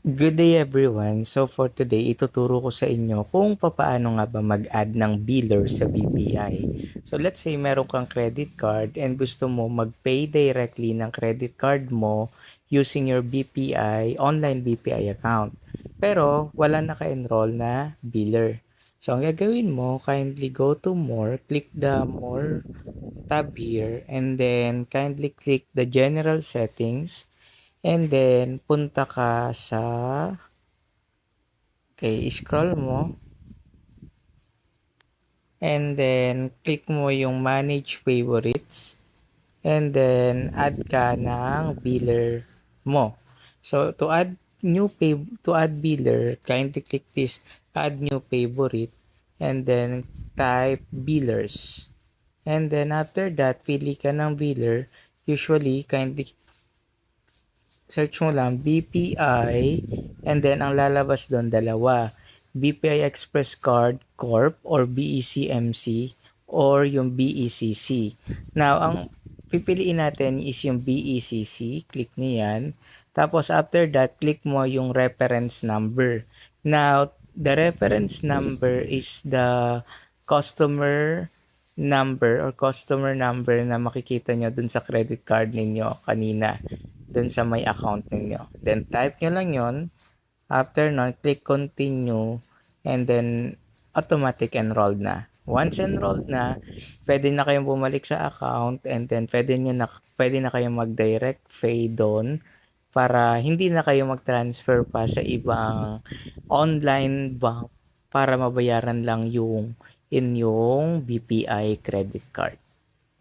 Good day everyone. So for today, ituturo ko sa inyo kung papaano nga ba mag-add ng biller sa BPI. So let's say meron kang credit card and gusto mo mag-pay directly ng credit card mo using your BPI, online BPI account. Pero wala naka-enroll na biller. So ang gagawin mo, kindly go to more, click the more tab here, and then kindly click the general settings. And then, punta ka sa, okay, scroll mo. And then, click mo yung manage favorites. And then, add ka ng biller mo. So, to add biller, kindly click this add new favorite. And then, type billers. And then, after that, pili ka ng biller. Usually, kindly search mo lang BPI and then ang lalabas doon dalawa. BPI Express Card Corp or BECMC or yung BECC. Now, ang pipiliin natin is yung BECC. Click nyo yan. Tapos after that, click mo yung reference number. Now, the reference number is the customer number na makikita nyo dun sa credit card ninyo kanina dun sa may account ninyo. Then type nyo lang yon. After nun, click continue and then automatic enrolled na. Once enrolled na, pwede na kayong bumalik sa account and then pwede na kayong mag-direct pay doon para hindi na kayo mag-transfer pa sa ibang online bank para mabayaran lang yung inyong BPI credit card.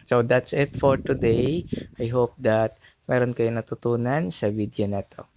So that's it for today. I hope that meron kayong natutunan sa video na to.